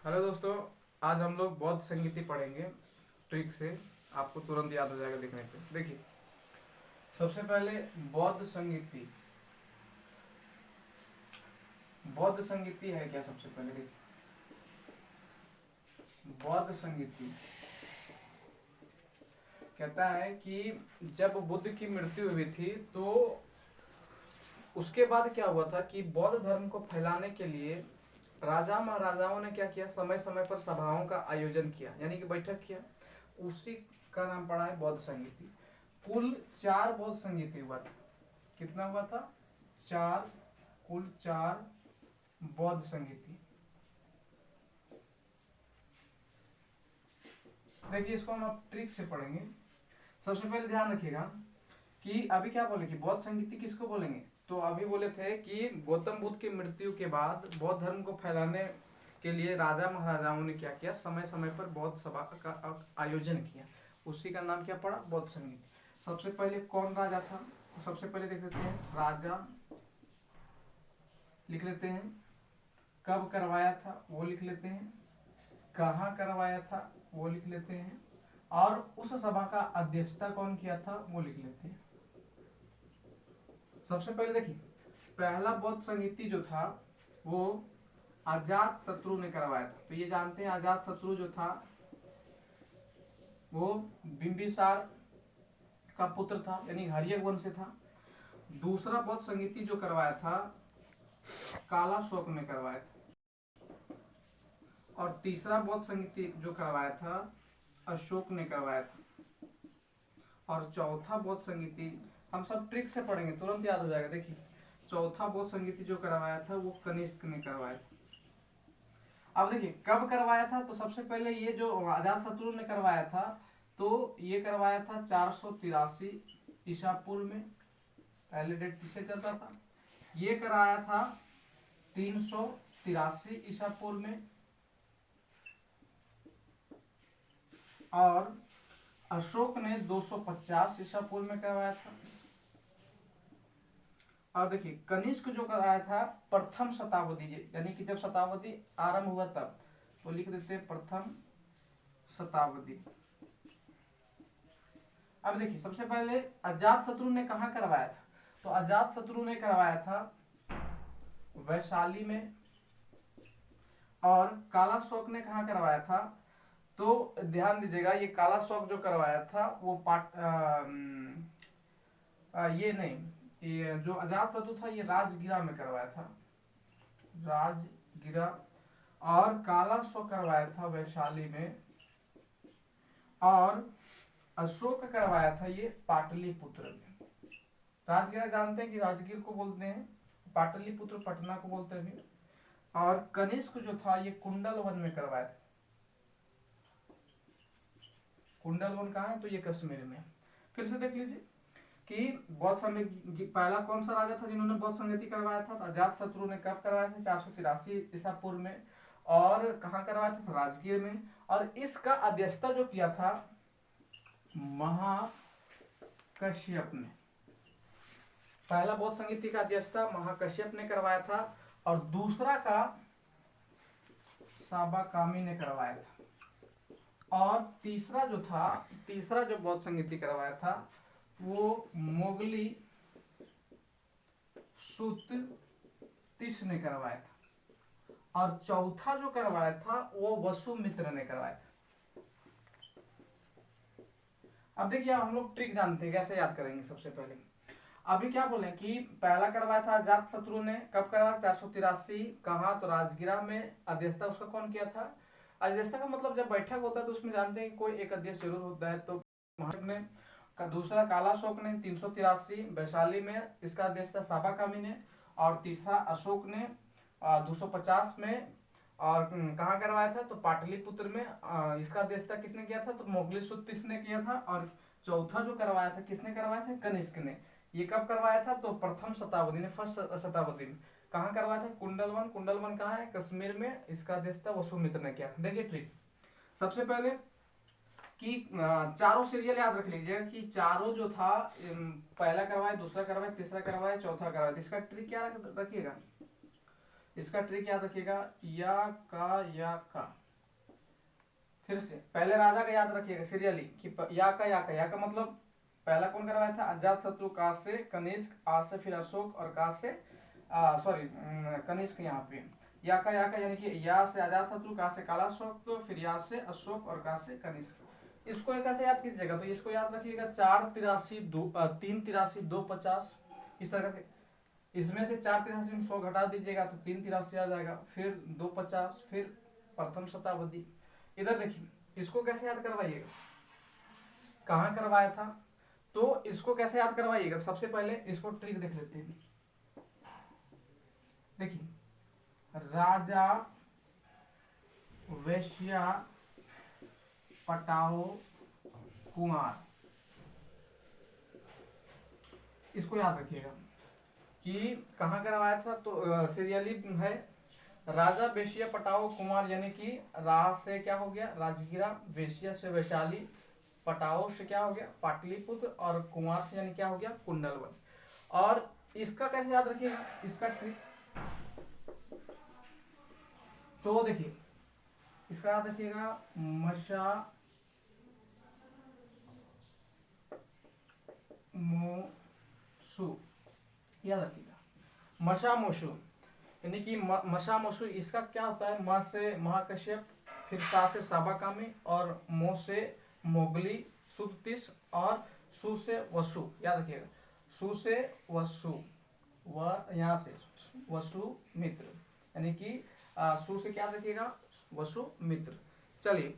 Hello दोस्तों, आज हम लोग बौद्ध संगीति पढ़ेंगे। ट्रिक से आपको तुरंत याद हो जाएगा देखने पे। देखिए, सबसे पहले बौद्ध संगीति। बौद्ध संगीति है क्या? सबसे पहले देखिए, बौद्ध संगीति कहता है कि जब बुद्ध की मृत्यु हुई थी तो उसके बाद क्या हुआ था कि बौद्ध धर्म को फैलाने के लिए राजा महाराजाओं ने क्या किया, समय समय पर सभाओं का आयोजन किया, यानी कि बैठक किया। उसी का नाम पड़ा है बौद्ध संगीति। कुल 4 बौद्ध संगीति हुआ था। कितना हुआ था? 4। कुल 4 बौद्ध संगीति। देखिए, इसको हम अब ट्रिक से पढ़ेंगे। सबसे पहले ध्यान रखिएगा कि अभी क्या बोले कि बौद्ध संगीति किसको बोलेंगे। तो अभी बोले थे कि गौतम बुद्ध की मृत्यु के बाद बौद्ध धर्म को फैलाने के लिए राजा महाराजाओं ने क्या किया, समय समय पर बौद्ध सभा का आयोजन किया। उसी का नाम क्या पड़ा? बौद्ध संगीति। सबसे पहले कौन राजा था? तो सबसे पहले देख लेते हैं, राजा लिख लेते हैं, कब करवाया था वो लिख लेते हैं, कहाँ करवाया था वो लिख लेते हैं, और उस सभा का अध्यक्षता कौन किया था वो लिख लेते हैं। सबसे पहले देखिए, पहला बौद्ध संगीति जो था वो अजात शत्रु ने करवाया था। तो ये जानते हैं, अजात शत्रु जो था वो बिंबिसार का पुत्र था, यानी हर्यक वंश से था। दूसरा बौद्ध संगीति जो करवाया था काला शोक ने करवाया था। और तीसरा बौद्ध संगीति जो करवाया था अशोक ने करवाया था। और चौथा बौद्ध संगीति हम सब ट्रिक से पढ़ेंगे, तुरंत याद हो जाएगा। देखिए, चौथा बौद्ध संगीति जो करवाया था वो कनिष्क ने करवाया था। अब देखिए, कब करवाया था? तो सबसे पहले ये जो अजात शत्रु ने करवाया था तो ये करवाया था 483 ईसा पूर्व में। पहले डेट पीछे चलता था। ये कराया था 383 ईसा पूर्व में। और अशोक ने 250 ईसा पूर्व में करवाया था। और देखिए, कनिष्क जो कराया था प्रथम शताब्दी, यानी कि जब शताब्दी आरंभ हुआ तब, तो लिख देते हैं प्रथम शताब्दी। अब देखिए, सबसे पहले अजात शत्रु ने कहाँ करवाया था? तो अजात शत्रु ने करवाया था वैशाली में। और काला शोक ने कहाँ करवाया था? तो ध्यान दीजिएगा, ये काला शोक जो करवाया था वो ये नहीं, ये जो अजात शत्रु था ये राजगिरा में करवाया था, राजगिरा। और काला शोक करवाया था वैशाली में। और अशोक करवाया था ये पाटलिपुत्र में। राजगिरा जानते हैं कि राजगीर को बोलते हैं, पाटलिपुत्र पटना को बोलते हैं। और कनिष्क जो था ये कुंडल वन में करवाया था। कुंडल वन कहाँ है? तो ये कश्मीर में। फिर से देख लीजिए कि बौद्ध संगीति पहला कौन सा राजा था जिन्होंने बौद्ध संगीति करवाया था? तो अजात शत्रु ने कब करवाया था? 483 ईसा पूर्व में। और कहाँ करवाया था? तो राजगीर में। और इसका अध्यक्षता जो किया था महाकश्यप ने। पहला बौद्ध संगीति का अध्यक्षता महाकश्यप ने करवाया था। और दूसरा का साबाकामी ने करवाया था। और तीसरा जो था, तीसरा जो बौद्ध संगीति करवाया था वो मोगली सुत तिस ने करवाया था। और चौथा जो करवाया था वो वसुमित्र ने करवाया था। अब देखिए, हम लोग ट्रिक जानते हैं, कैसे याद करेंगे। सबसे पहले अभी क्या बोले कि पहला करवाया था अजात शत्रु ने। कब करवाया? 483। कहा? तो राजगिरा में। अध्यक्षता उसका कौन किया था? अध्यक्षता का मतलब जब बैठक होता है तो उसमें जानते हैं कि कोई एक अध्यक्ष जरूर होता है। तो ने का दूसरा काला शोक ने 383 वैशाली में, इसका अध्यक्षता साबाकामी ने। और तीसरा अशोक ने 250 में। और कहाँ करवाया था? तो पाटलिपुत्र में। इसका अध्यक्षता किसने किया था? तो मोगली सुत्तिस ने किया था। और चौथा जो करवाया था किसने करवाया था? कनिष्क ने। ये कब करवाया था? तो प्रथम शताब्दी ने, फर्स्ट शताब्दी में। कहाँ करवाया था? कुंडलवन। कुंडलवन कहाँ है? कश्मीर में। इसका अध्यक्षता वसुमित्र ने किया। देखिए ट्रिक, सबसे पहले कि चारों सीरियल याद रख लीजिए कि चारों जो था पहला करवाया, दूसरा करवाया, तीसरा करवाया, चौथा करवाया। इसका ट्रिक क्या रखिएगा इसका ट्रिक याद रखिएगा, या का। फिर से पहले राजा का याद रखिएगा सीरियली कि या का मतलब पहला कौन करवाया था, अजात शत्रु, का से कनिष्क, आ से फिर अशोक और का से सॉरी कनिष्क। यहाँ पे या का यानी कि या से अजात शत्रु, का से कालाशोक, तो फिर या से अशोक और का से कनिष्क। इसको कैसे याद कीजिएगा, तो इसको याद रखिएगा 483 383 250 इस तरह के। इसमें से 483 में 100 घटा दीजिएगा तो 383 आ जाएगा, फिर 250, फिर प्रथम शताब्दी। इधर देखिए इसको कैसे याद करवाइएगा, कहाँ करवाया था, तो इसको कैसे याद करवाइएगा। सबसे पहले इसको ट्रिक देख लेते हैं। देखिए राजा वैश्या पटाओ कुमार, इसको याद रखिएगा कि कहाँ करवाया था, तो सीरियली है राजा वेश्या पटाओ कुमार, यानी कि रा से क्या हो गया राजगिरा, वेश्या से वैशाली, पटाओ से क्या हो गया पाटलिपुत्र, और कुमार से यानी क्या हो गया कुंडलवन। और इसका कैसे याद रखिएगा, इसका ट्रिक तो देखिए इसका याद रखिएगा, मशा मोसु, याद रखिएगा मशा मोसु, यानी कि मशा मोसु। इसका क्या होता है, म से महाकश्यप, फिर सा से साबाकामी, और मो से मोगली सुतिस, और सु से वसु, याद रखिएगा सु से वसु, व यहाँ से वसु मित्र, यानी कि सु से क्या रखिएगा वसु मित्र। चलिए